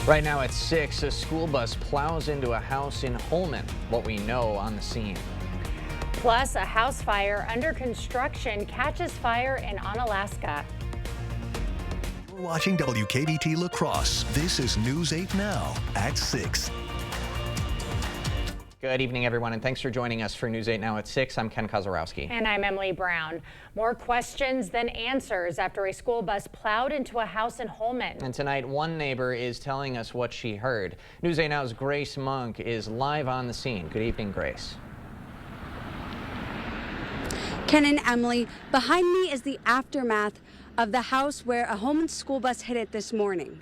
Right now at 6, a school bus plows into a house in Holmen. What we know on the scene. Plus, a house fire under construction catches fire in Onalaska. You're watching WKBT La Crosse. This is News 8 Now at 6. Good evening, everyone, and thanks for joining us for News 8 Now at 6. I'm Ken Kozarowski. And I'm Emily Brown. More questions than answers after a school bus plowed into a house in Holmen. And tonight, one neighbor is telling us what she heard. News 8 Now's Grace Monk is live on the scene. Good evening, Grace. Ken and Emily, behind me is the aftermath of the house where a Holmen school bus hit it this morning.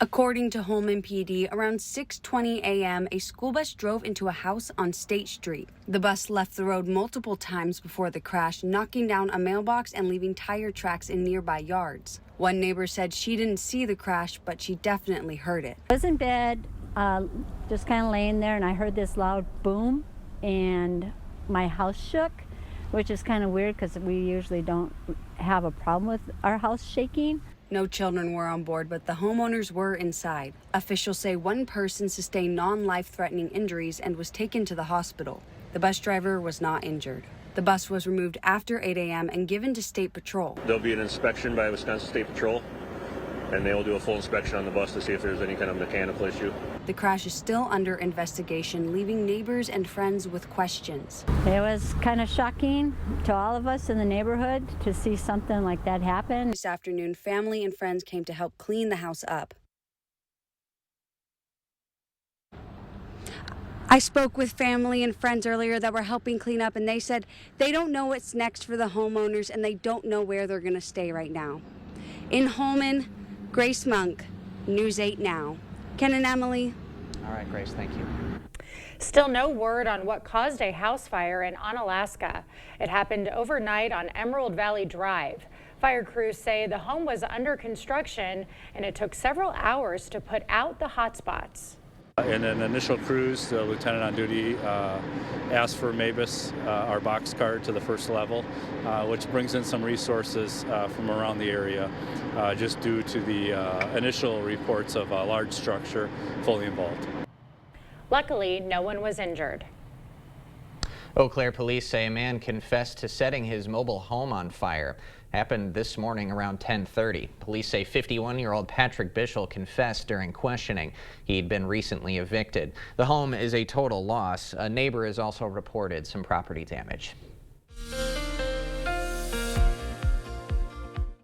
According to Holmen PD, around 6:20 a.m., a school bus drove into a house on State Street. The bus left the road multiple times before the crash, knocking down a mailbox and leaving tire tracks in nearby yards. One neighbor said she didn't see the crash, but she definitely heard it. I was in bed, just kind of laying there, and I heard this loud boom, and my house shook, which is kind of weird because we usually don't have a problem with our house shaking. No children were on board, but the homeowners were inside. Officials say one person sustained non-life-threatening injuries and was taken to the hospital. The bus driver was not injured. The bus was removed after 8 a.m. and given to State Patrol. There'll be an inspection by Wisconsin State Patrol, and they will do a full inspection on the bus to see if there's any kind of mechanical issue. The crash is still under investigation, leaving neighbors and friends with questions. It was kind of shocking to all of us in the neighborhood to see something like that happen. This afternoon, family and friends came to help clean the house up. I spoke with family and friends earlier that were helping clean up, and they said they don't know what's next for the homeowners and they don't know where they're going to stay right now. In Holmen, Grace Monk, News 8 Now. Ken and Emily. All right, Grace, thank you. Still no word on what caused a house fire in Onalaska. It happened overnight on Emerald Valley Drive. Fire crews say the home was under construction and it took several hours to put out the hot spots. In an initial cruise, the lieutenant on duty asked for MABUS, our box car, to the first level, which brings in some resources from around the area, just due to the initial reports of a large structure fully involved. Luckily, no one was injured. Eau Claire police say a man confessed to setting his mobile home on fire. Happened this morning around 10:30. Police say 51-year-old Patrick Bischel confessed during questioning. He'd been recently evicted. The home is a total loss. A neighbor has also reported some property damage.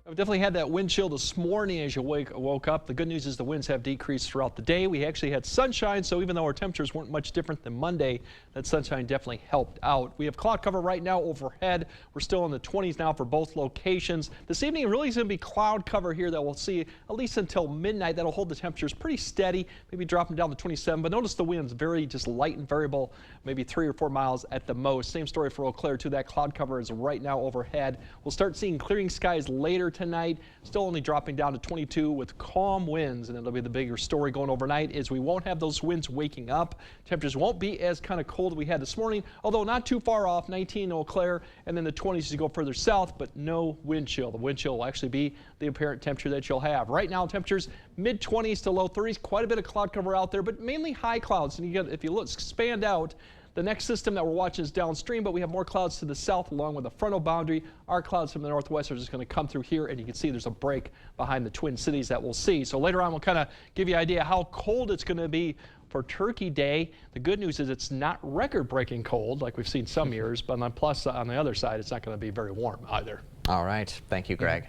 I've definitely had that wind chill this morning as you woke up. The good news is the winds have decreased throughout the day. We actually had sunshine, so even though our temperatures weren't much different than Monday, that sunshine definitely helped out. We have cloud cover right now overhead. We're still in the 20s now for both locations. This evening really is going to be cloud cover here that we'll see at least until midnight. That'll hold the temperatures pretty steady, maybe dropping down to 27. But notice the winds very just light and variable, maybe 3 or 4 miles at the most. Same story for Eau Claire too. That cloud cover is right now overhead. We'll start seeing clearing skies later tonight, still only dropping down to 22 with calm winds, and it'll be the bigger story going overnight is we won't have those winds waking up. Temperatures won't be as kind of cold we had this morning, although not too far off, 19 in Eau Claire, and then the 20s as you go further south, but no wind chill. The wind chill will actually be the apparent temperature that you'll have. Right now, temperatures mid-20s to low 30s, quite a bit of cloud cover out there, but mainly high clouds. And you get, if you look, expand out, the next system that we're watching is downstream, but we have more clouds to the south along with a frontal boundary. Our clouds from the northwest are just going to come through here, and you can see there's a break behind the Twin Cities that we'll see. So later on, we'll kind of give you an idea how cold it's going to be for Turkey Day. The good news is it's not record-breaking cold like we've seen some years, but plus on the other side, it's not going to be very warm either. All right. Thank you, Greg.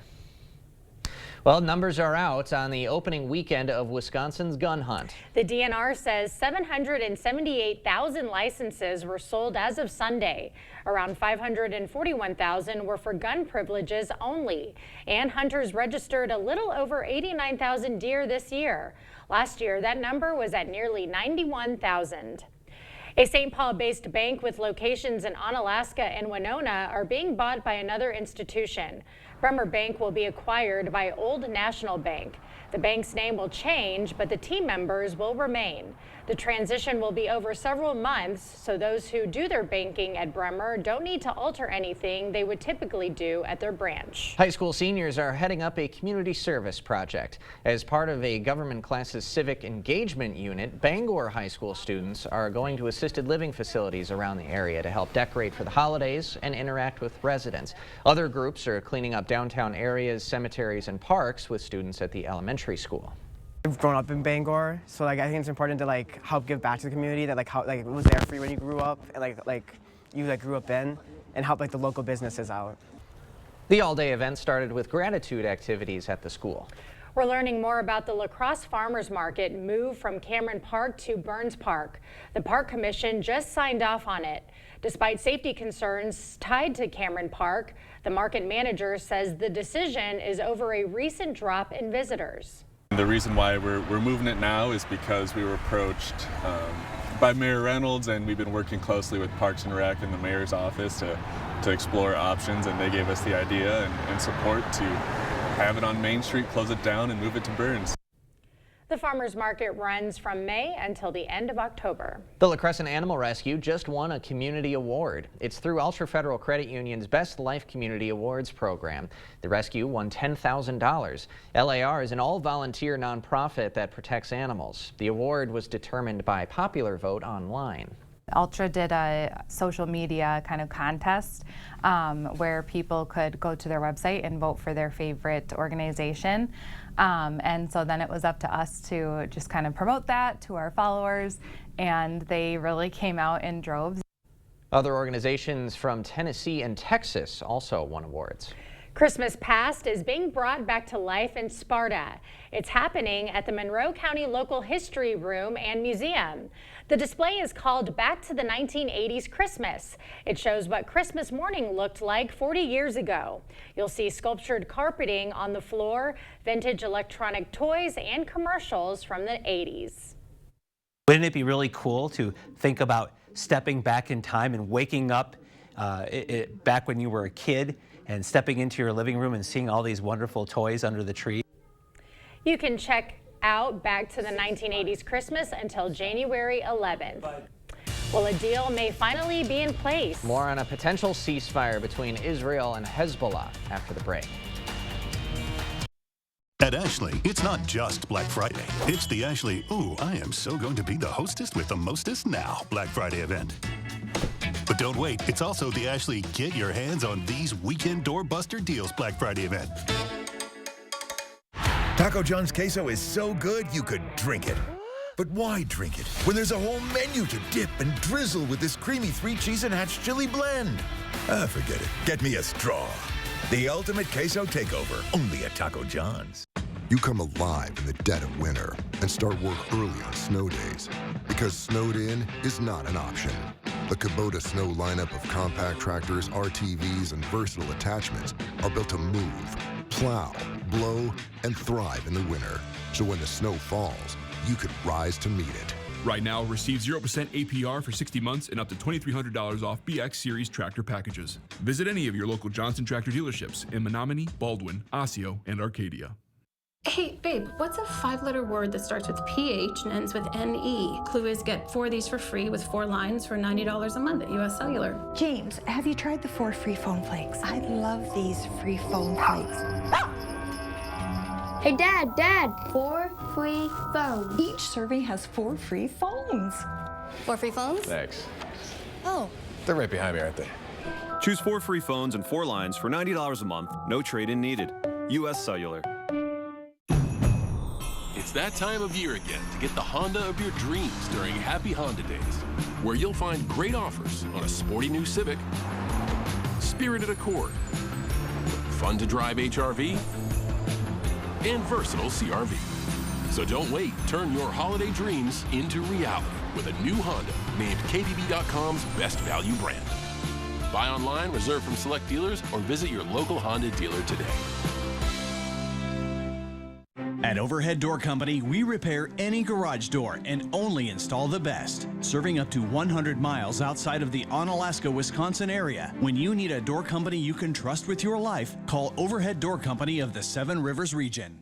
Well, numbers are out on the opening weekend of Wisconsin's gun hunt. The DNR says 778,000 licenses were sold as of Sunday. Around 541,000 were for gun privileges only. And hunters registered a little over 89,000 deer this year. Last year, that number was at nearly 91,000. A St. Paul-based bank with locations in Onalaska and Winona are being bought by another institution. Bremer Bank will be acquired by Old National Bank. The bank's name will change, but the team members will remain. The transition will be over several months, so those who do their banking at Bremer don't need to alter anything they would typically do at their branch. High school seniors are heading up a community service project. As part of a government class's civic engagement unit, Bangor High School students are going to assisted living facilities around the area to help decorate for the holidays and interact with residents. Other groups are cleaning up downtown areas, cemeteries, and parks with students at the elementary school. I've grown up in Bangor, so I think it's important to help give back to the community that it was there for you when you grew up, and you grew up in, and help the local businesses out. The all-day event started with gratitude activities at the school. We're learning more about the La Crosse Farmers Market move from Cameron Park to Burns Park. The Park Commission just signed off on it. Despite safety concerns tied to Cameron Park, the market manager says the decision is over a recent drop in visitors. The reason why we're moving it now is because we were approached by Mayor Reynolds, and we've been working closely with Parks and Rec and the mayor's office to explore options, and they gave us the idea and support to have it on Main Street, close it down, and move it to Burns. The farmers market runs from May until the end of October. The La Crescent Animal Rescue just won a community award. It's through Ultra Federal Credit Union's Best Life Community Awards program. The rescue won $10,000. LAR is an all-volunteer nonprofit that protects animals. The award was determined by popular vote online. Ultra did a social media kind of contest where people could go to their website and vote for their favorite organization. And so then it was up to us to just kind of promote that to our followers, and they really came out in droves. Other organizations from Tennessee and Texas also won awards. Christmas Past is being brought back to life in Sparta. It's happening at the Monroe County Local History Room and Museum. The display is called Back to the 1980s Christmas. It shows what Christmas morning looked like 40 years ago. You'll see sculptured carpeting on the floor, vintage electronic toys, and commercials from the 80s. Wouldn't it be really cool to think about stepping back in time and waking up back when you were a kid and stepping into your living room and seeing all these wonderful toys under the tree? You can check out Back to the 1980s Christmas until January 11th. Well, a deal may finally be in place. More on a potential ceasefire between Israel and Hezbollah after the break. At Ashley, it's not just Black Friday. It's the Ashley, ooh, I am so going to be the hostess with the mostest now Black Friday event. But don't wait, it's also the Ashley Get Your Hands on These Weekend Doorbuster Deals Black Friday event. Taco John's queso is so good you could drink it. But why drink it when there's a whole menu to dip and drizzle with this creamy 3-cheese and hatch chili blend? Forget it. Get me a straw. The ultimate queso takeover, only at Taco John's. You come alive in the dead of winter and start work early on snow days, because snowed in is not an option. The Kubota Snow lineup of compact tractors, RTVs, and versatile attachments are built to move, plow, blow, and thrive in the winter. So when the snow falls, you can rise to meet it. Right now, receive 0% APR for 60 months and up to $2,300 off BX Series tractor packages. Visit any of your local Johnson Tractor dealerships in Menominee, Baldwin, Osseo, and Arcadia. Hey, babe, what's a 5-letter word that starts with PH and ends with NE? Clue is get 4 of these for free with 4 lines for $90 a month at US Cellular. James, have you tried the 4 free phone flakes? I love these free phone flakes. Hey, Dad, 4 free phones. Each survey has 4 free phones. 4 free phones? Thanks. Oh. They're right behind me, aren't they? Choose 4 free phones and 4 lines for $90 a month. No trade-in needed. US Cellular. It's that time of year again to get the Honda of your dreams during Happy Honda Days, where you'll find great offers on a sporty new Civic, spirited Accord, fun to drive HRV, and versatile CRV. So don't wait, turn your holiday dreams into reality with a new Honda named KBB.com's best value brand. Buy online, reserve from select dealers, or visit your local Honda dealer today. At Overhead Door Company, we repair any garage door and only install the best. Serving up to 100 miles outside of the Onalaska, Wisconsin area. When you need a door company you can trust with your life, call Overhead Door Company of the Seven Rivers region.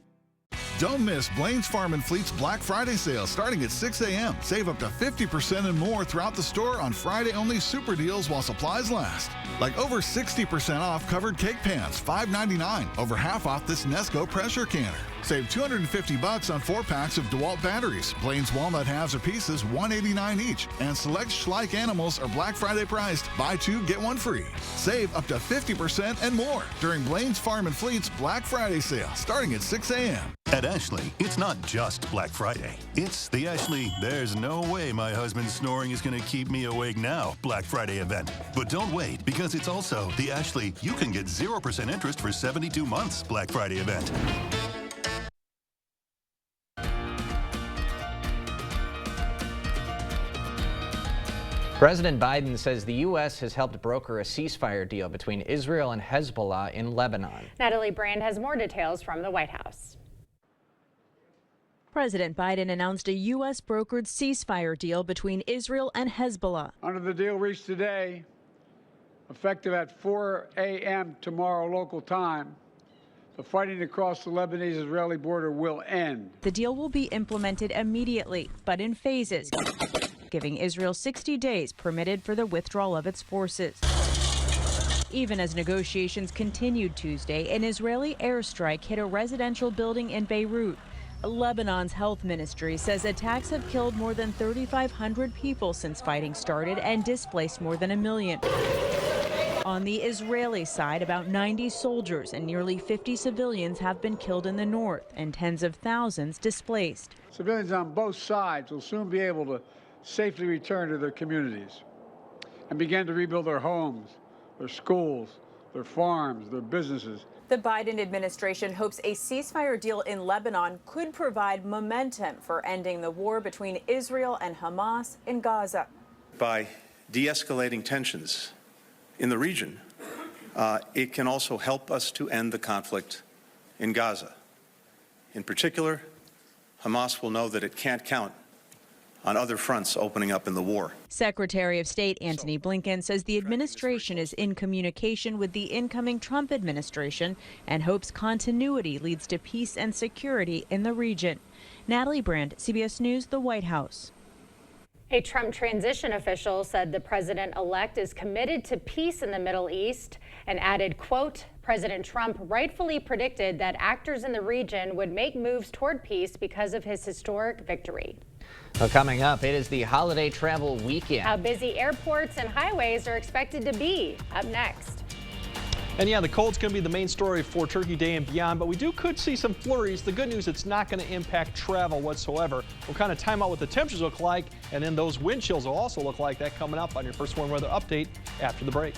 Don't miss Blaine's Farm and Fleet's Black Friday sale starting at 6 a.m. Save up to 50% and more throughout the store on Friday-only super deals while supplies last. Like over 60% off covered cake pans, $5.99. Over half off this Nesco pressure canner. Save $250 on 4 packs of DeWalt batteries. Blaine's walnut halves or pieces, $1.89 each. And select Schleich animals are Black Friday priced. Buy 2, get 1 free. Save up to 50% and more during Blaine's Farm and Fleet's Black Friday sale starting at 6 a.m. At Ashley, it's not just Black Friday. It's the Ashley, there's no way my husband's snoring is going to keep me awake now Black Friday event. But don't wait, because it's also the Ashley, you can get 0% interest for 72 months Black Friday event. President Biden says the U.S. has helped broker a ceasefire deal between Israel and Hezbollah in Lebanon. Natalie Brand has more details from the White House. President Biden announced a U.S. brokered ceasefire deal between Israel and Hezbollah. Under the deal reached today, effective at 4 a.m. tomorrow local time, the fighting across the Lebanese-Israeli border will end. The deal will be implemented immediately, but in phases, giving Israel 60 days permitted for the withdrawal of its forces. Even as negotiations continued Tuesday, an Israeli airstrike hit a residential building in Beirut. Lebanon's health ministry says attacks have killed more than 3,500 people since fighting started and displaced more than 1 million. On the Israeli side, about 90 soldiers and nearly 50 civilians have been killed in the north and tens of thousands displaced. Civilians on both sides will soon be able to safely return to their communities and begin to rebuild their homes, their schools, their farms, their businesses. The Biden administration hopes a ceasefire deal in Lebanon could provide momentum for ending the war between Israel and Hamas in Gaza. By de-escalating tensions in the region, it can also help us to end the conflict in Gaza. In particular, Hamas will know that it can't count on other fronts opening up in the war. Secretary of State Antony Blinken says the administration is in communication with the incoming Trump administration and hopes continuity leads to peace and security in the region. Natalie Brand, CBS News, the White House. A Trump transition official said the president-elect is committed to peace in the Middle East and added, quote, President Trump rightfully predicted that actors in the region would make moves toward peace because of his historic victory. Well, coming up, it is the holiday travel weekend. How busy airports and highways are expected to be. Up next. And yeah, the cold's going to be the main story for Turkey Day and beyond, but we could see some flurries. The good news, it's not going to impact travel whatsoever. We'll kind of time out what the temperatures look like, and then those wind chills will also look like that coming up on your First Warn Weather Update after the break.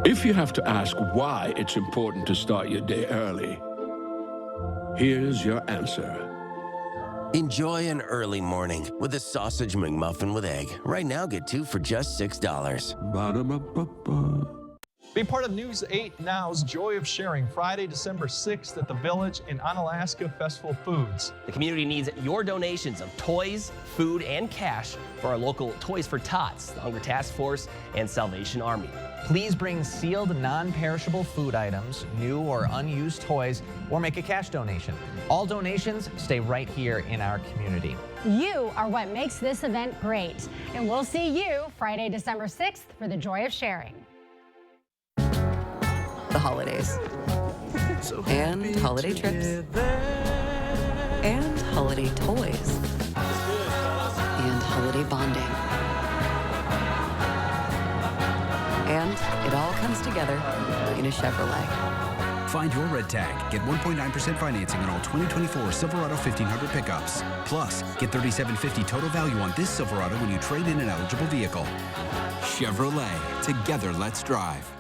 If you have to ask why it's important to start your day early, here's your answer. Enjoy an early morning with a sausage McMuffin with egg. Right now, get 2 for just $6. Ba-da-ba-ba-ba. Be part of News 8 Now's Joy of Sharing, Friday, December 6th at the Village in Onalaska Festival Foods. The community needs your donations of toys, food, and cash for our local Toys for Tots, the Hunger Task Force, and Salvation Army. Please bring sealed, non-perishable food items, new or unused toys, or make a cash donation. All donations stay right here in our community. You are what makes this event great. And we'll see you Friday, December 6th for the Joy of Sharing. The holidays, and holiday trips, and holiday toys, and holiday bonding. And it all comes together in a Chevrolet. Find your red tag. Get 1.9% financing on all 2024 Silverado 1500 pickups. Plus, get $3,750 total value on this Silverado when you trade in an eligible vehicle. Chevrolet. Together, let's drive.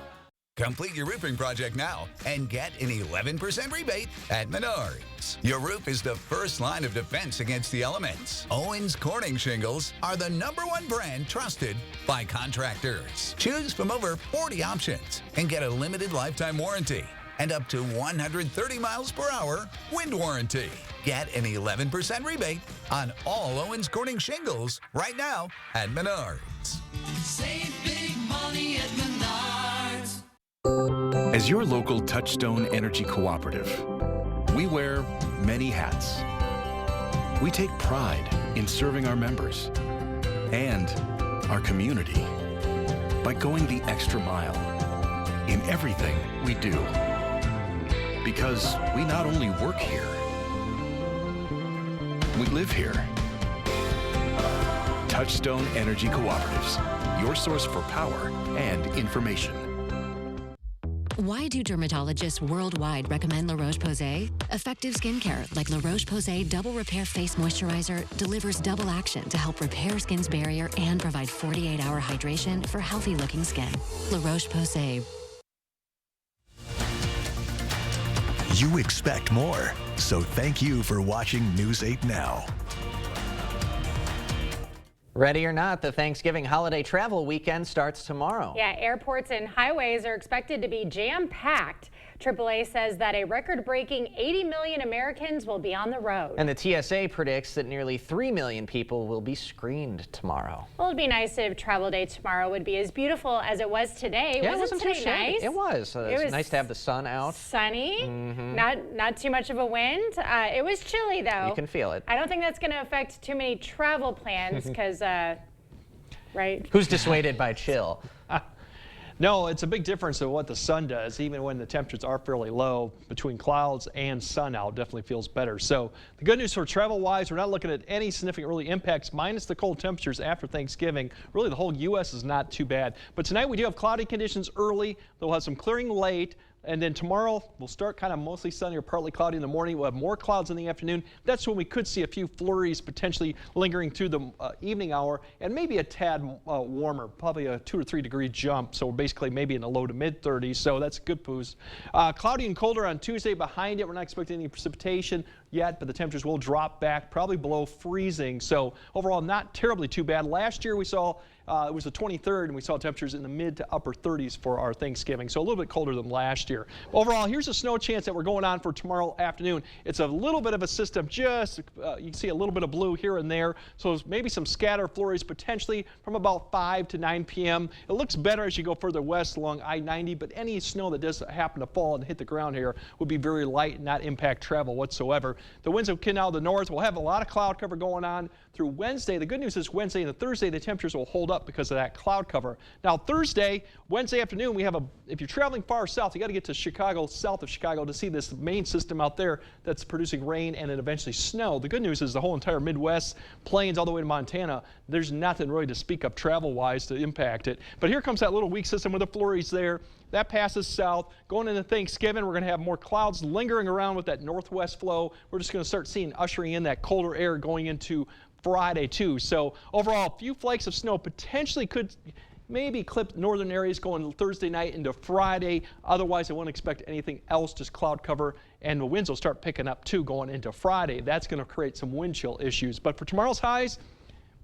Complete your roofing project now and get an 11% rebate at Menards. Your roof is the first line of defense against the elements. Owens Corning shingles are the #1 brand trusted by contractors. Choose from over 40 options and get a limited lifetime warranty and up to 130 miles per hour wind warranty. Get an 11% rebate on all Owens Corning shingles right now at Menards. Save big money at Menards. As your local Touchstone Energy Cooperative, we wear many hats. We take pride in serving our members and our community by going the extra mile in everything we do. Because we not only work here, we live here. Touchstone Energy Cooperatives, your source for power and information. Why do dermatologists worldwide recommend La Roche-Posay? Effective skincare like La Roche-Posay Double Repair Face Moisturizer delivers double action to help repair skin's barrier and provide 48-hour hydration for healthy-looking skin. La Roche-Posay. You expect more, so thank you for watching News 8 Now. Ready or not, the Thanksgiving holiday travel weekend starts tomorrow. Yeah, airports and highways are expected to be jam-packed. AAA says that a record-breaking 80 million Americans will be on the road. And the TSA predicts that nearly 3 million people will be screened tomorrow. Well, it'd be nice if travel day tomorrow would be as beautiful as it was today. Yeah, Wasn't today nice? It was. It was nice to have the sun out. Sunny, not too much of a wind. It was chilly though. You can feel it. I don't think that's going to affect too many travel plans because, right? Who's dissuaded by chill? No, it's a big difference in what the sun does, even when the temperatures are fairly low. Between clouds and sun out, definitely feels better. So the good news for travel-wise, we're not looking at any significant really impacts, minus the cold temperatures after Thanksgiving. Really, the whole U.S. is not too bad. But tonight we do have cloudy conditions early. They'll have some clearing late. And then tomorrow, we'll start kind of mostly sunny or partly cloudy in the morning. We'll have more clouds in the afternoon. That's when we could see a few flurries potentially lingering through the evening hour, and maybe a tad warmer, probably a 2 or 3 degree jump. So we're basically maybe in the low to mid 30s. So that's a good boost. Cloudy and colder on Tuesday. Behind it, we're not expecting any precipitation yet, but the temperatures will drop back, probably below freezing. So overall, not terribly too bad. Last year we saw it was the 23rd, and we saw temperatures in the mid to upper 30s for our Thanksgiving, so a little bit colder than last year. Overall, here's a snow chance that we're going on for tomorrow afternoon. It's a little bit of a system, just you can see a little bit of blue here and there, so maybe some scatter flurries potentially from about 5 to 9 p.m. It looks better as you go further west along I-90, but any snow that does happen to fall and hit the ground here would be very light and not impact travel whatsoever. The winds will come out of the north. We'll have a lot of cloud cover going on through Wednesday. The good news is Wednesday and Thursday, the temperatures will hold up because of that cloud cover. Now Thursday, Wednesday afternoon, we have if you're traveling far south, you got to get to Chicago, south of Chicago, to see this main system out there that's producing rain and then eventually snow. The good news is the whole entire Midwest, plains all the way to Montana, there's nothing really to speak of travel-wise to impact it. But here comes that little weak system with the flurries there. That passes south. Going into Thanksgiving, we're going to have more clouds lingering around with that northwest flow. We're just going to start seeing ushering in that colder air going into Friday too. So overall, a few flakes of snow potentially could maybe clip northern areas going Thursday night into Friday. Otherwise, I won't expect anything else, just cloud cover, and the winds will start picking up too going into Friday. That's going to create some wind chill issues. But for tomorrow's highs,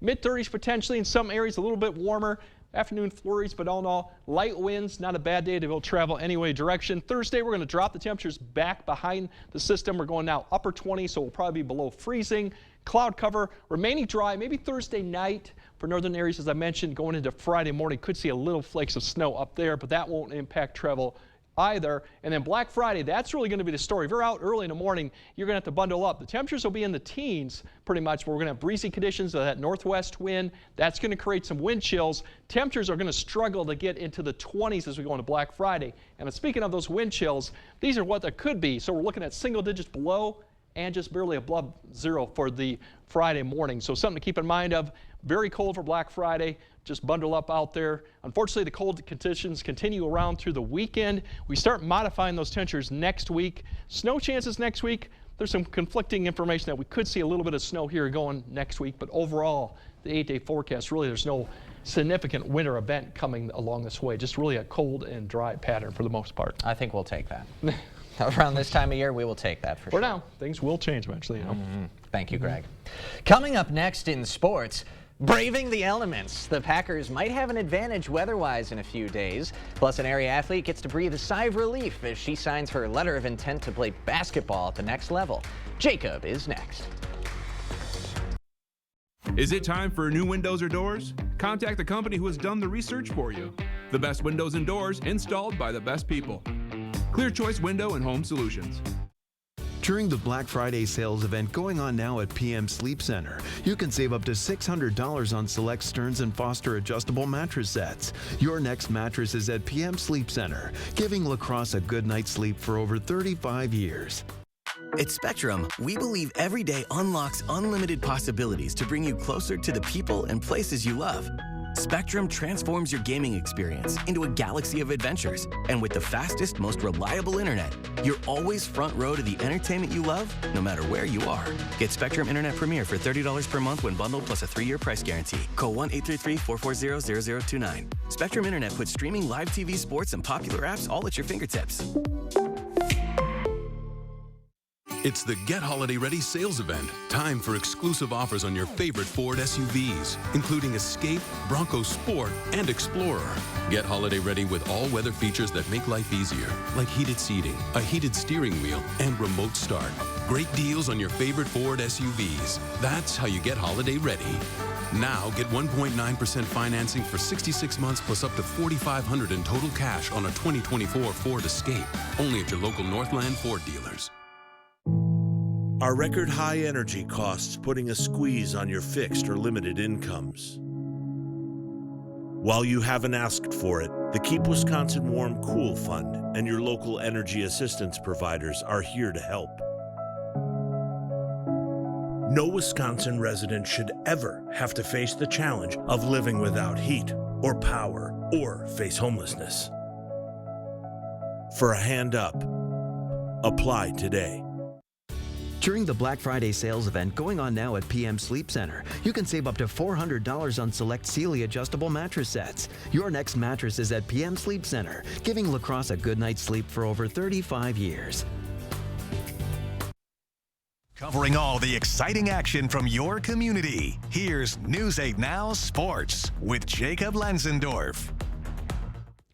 mid-30s potentially, in some areas a little bit warmer. Afternoon flurries, but all in all, light winds, not a bad day to go travel any direction. Thursday, we're going to drop the temperatures back behind the system. We're going now upper 20s, so we'll probably be below freezing. Cloud cover, remaining dry, maybe Thursday night for northern areas, as I mentioned, going into Friday morning. Could see a little flakes of snow up there, but that won't impact travel either. And then Black Friday, that's really going to be the story. If you're out early in the morning, you're going to have to bundle up. The temperatures will be in the teens pretty much, but we're going to have breezy conditions of that northwest wind. That's going to create some wind chills. Temperatures are going to struggle to get into the 20s as we go into Black Friday. And speaking of those wind chills, these are what that could be. So we're looking at single digits below and just barely above zero for the Friday morning. So something to keep in mind of. Very cold for Black Friday. Just bundle up out there. Unfortunately, the cold conditions continue around through the weekend. We start modifying those temperatures next week. Snow chances next week. There's some conflicting information that we could see a little bit of snow here going next week, but overall, the 8-day forecast, really there's no significant winter event coming along this way. Just really a cold and dry pattern for the most part. I think we'll take that. Around this time of year, we will take that for sure. For now, things will change eventually, you know. Thank you, Greg. Coming up next in sports, braving the elements. The Packers might have an advantage weather-wise in a few days. Plus, an area athlete gets to breathe a sigh of relief as she signs her letter of intent to play basketball at the next level. Jacob is next. Is it time for new windows or doors? Contact the company who has done the research for you. The best windows and doors installed by the best people. Clear Choice Window and Home Solutions. During the Black Friday sales event going on now at PM Sleep Center, you can save up to $600 on select Stearns & Foster adjustable mattress sets. Your next mattress is at PM Sleep Center, giving La Crosse a good night's sleep for over 35 years. At Spectrum, we believe every day unlocks unlimited possibilities to bring you closer to the people and places you love. Spectrum transforms your gaming experience into a galaxy of adventures. And with the fastest, most reliable internet, you're always front row to the entertainment you love, no matter where you are. Get Spectrum Internet Premier for $30 per month when bundled plus a 3-year price guarantee. Call 1-833-440-0029. Spectrum Internet puts streaming live TV, sports, and popular apps all at your fingertips. It's the Get Holiday Ready sales event. Time for exclusive offers on your favorite Ford SUVs, including Escape, Bronco Sport, and Explorer. Get holiday ready with all-weather features that make life easier, like heated seating, a heated steering wheel, and remote start. Great deals on your favorite Ford SUVs. That's how you get holiday ready. Now get 1.9% financing for 66 months plus up to $4,500 in total cash on a 2024 Ford Escape. Only at your local Northland Ford dealers. Are record high energy costs putting a squeeze on your fixed or limited incomes? While you haven't asked for it, the Keep Wisconsin Warm Cool Fund and your local energy assistance providers are here to help. No Wisconsin resident should ever have to face the challenge of living without heat or power or face homelessness. For a hand up, apply today. During the Black Friday sales event going on now at PM Sleep Center, you can save up to $400 on select Sealy adjustable mattress sets. Your next mattress is at PM Sleep Center, giving La Crosse a good night's sleep for over 35 years. Covering all the exciting action from your community, here's News 8 Now Sports with Jacob Lenzendorf.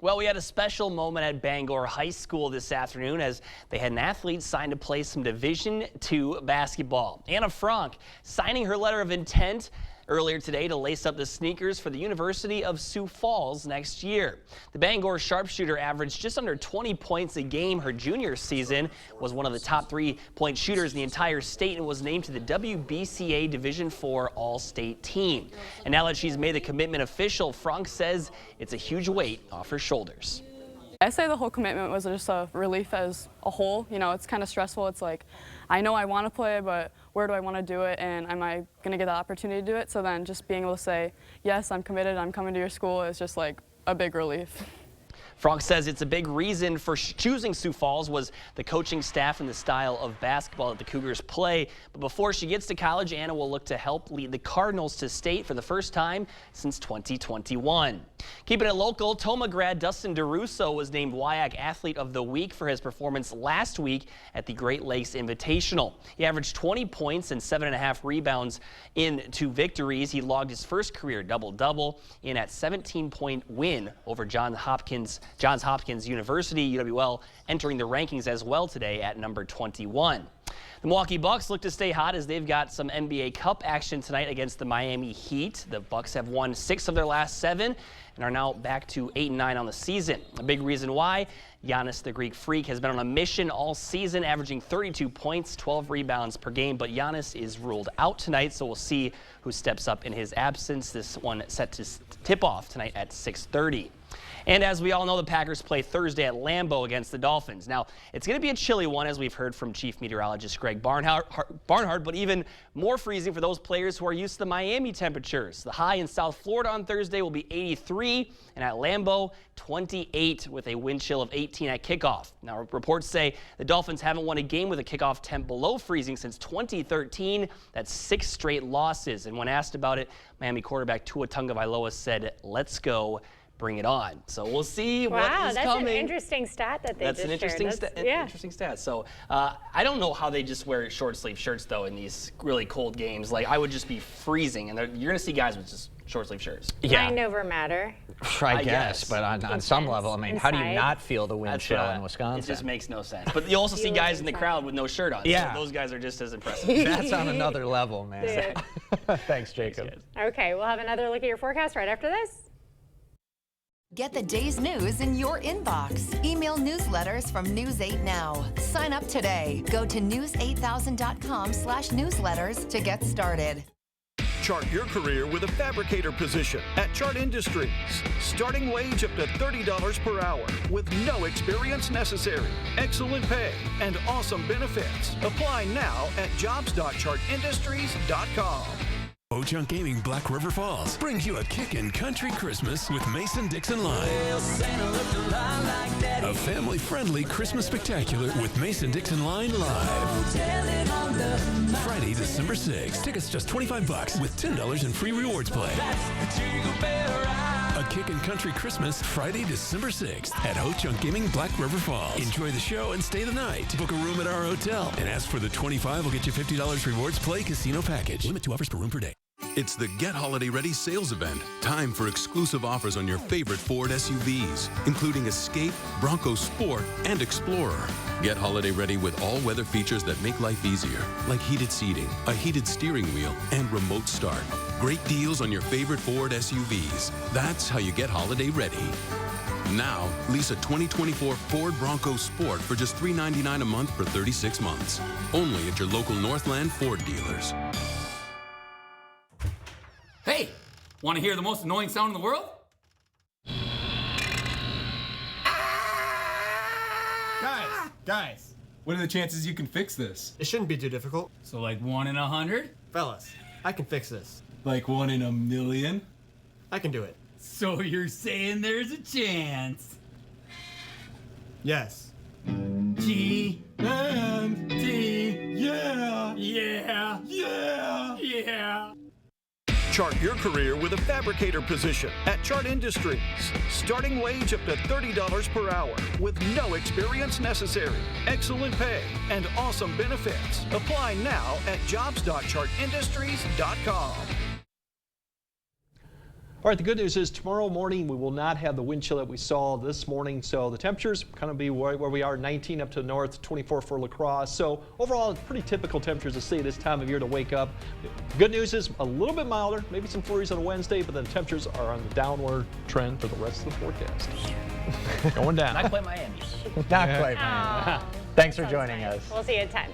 Well, we had a special moment at Bangor High School this afternoon as they had an athlete sign to play some Division II basketball. Anna Frank signing her letter of intent earlier today to lace up the sneakers for the University of Sioux Falls next year. The Bangor sharpshooter averaged just under 20 points a game her junior season, was one of the top 3-point shooters in the entire state, and was named to the WBCA Division IV All-State team. And now that she's made the commitment official, Frank says it's a huge weight off her shoulders. I say the whole commitment was just a relief as a whole. You know, it's kind of stressful. It's like, I know I want to play, but where do I want to do it, and am I going to get the opportunity to do it? So then just being able to say, yes, I'm committed, I'm coming to your school, is just like a big relief. Frank says it's a big reason for choosing Sioux Falls was the coaching staff and the style of basketball that the Cougars play. But before she gets to college, Anna will look to help lead the Cardinals to state for the first time since 2021. Keeping it local, Toma grad Dustin DeRusso was named WIAC Athlete of the Week for his performance last week at the Great Lakes Invitational. He averaged 20 points and 7.5 rebounds in 2 victories. He logged his first career double-double in a 17-point win over Johns Hopkins University, UWL, entering the rankings as well today at number 21. The Milwaukee Bucks look to stay hot as they've got some NBA Cup action tonight against the Miami Heat. The Bucks have won 6 of their last 7 and are now back to 8-9 on the season. A big reason why, Giannis the Greek Freak has been on a mission all season, averaging 32 points, 12 rebounds per game, but Giannis is ruled out tonight, so we'll see who steps up in his absence. This one set to tip off tonight at 6:30. And as we all know, the Packers play Thursday at Lambeau against the Dolphins. Now, it's going to be a chilly one, as we've heard from Chief Meteorologist Greg Barnhart, but even more freezing for those players who are used to the Miami temperatures. The high in South Florida on Thursday will be 83, and at Lambeau, 28 with a wind chill of 18 at kickoff. Now, reports say the Dolphins haven't won a game with a kickoff temp below freezing since 2013. That's 6 straight losses. And when asked about it, Miami quarterback Tua Tagovailoa said, "Let's go. Bring it on." So we'll see what is coming. Wow, that's an interesting stat that they That's just an interesting shared. interesting stat. So I don't know how they just wear short sleeve shirts though in these really cold games. Like I would just be freezing, and you're gonna see guys with just short sleeve shirts. Yeah. Mind over matter. I guess, but on some level, I mean, how do you Inside. not feel the wind chill in Wisconsin? It just makes no sense. But you also see guys in the crowd with no shirt on. Yeah. So those guys are just as impressive. That's on another level, man. Thanks, Jacob. Okay, we'll have another look at your forecast right after this. Get the day's news in your inbox. Email newsletters from News 8 Now. Sign up today. Go to news8000.com/newsletters to get started. Chart your career with a fabricator position at Chart Industries. Starting wage up to $30 per hour with no experience necessary. Excellent pay and awesome benefits. Apply now at jobs.chartindustries.com. Ho-Chunk Gaming Black River Falls brings you a kickin' country Christmas with Mason-Dixon Line. A family-friendly Christmas spectacular with Mason-Dixon Line Live. Friday, December 6th. Tickets just $25 with $10 in free rewards play. A kickin' country Christmas Friday, December 6th at Ho-Chunk Gaming Black River Falls. Enjoy the show and stay the night. Book a room at our hotel and ask for the $25 will get you $50 rewards play casino package. Limit 2 offers per room per day. It's the Get Holiday Ready sales event. Time for exclusive offers on your favorite Ford SUVs, including Escape, Bronco Sport, and Explorer. Get holiday ready with all-weather features that make life easier, like heated seating, a heated steering wheel, and remote start. Great deals on your favorite Ford SUVs. That's how you get holiday ready. Now, lease a 2024 Ford Bronco Sport for just $399 a month for 36 months. Only at your local Northland Ford dealers. Hey, want to hear the most annoying sound in the world? Guys, what are the chances you can fix this? It shouldn't be too difficult. So like 1 in 100? Fellas, I can fix this. Like 1 in a million? I can do it. So you're saying there's a chance? Yes. G-M-T, yeah! Yeah! Yeah! Yeah! Chart your career with a fabricator position at Chart Industries. Starting wage up to $30 per hour with no experience necessary. Excellent pay and awesome benefits. Apply now at jobs.chartindustries.com. All right, the good news is tomorrow morning we will not have the wind chill that we saw this morning, so the temperatures kind of be where we are, 19 up to the north, 24 for La Crosse. So overall, pretty typical temperatures to see this time of year to wake up. Good news is a little bit milder, maybe some flurries on Wednesday, but then temperatures are on the downward trend for the rest of the forecast. Going down. Not quite Miami. Not quite Miami. Thanks for joining us. We'll see you at 10.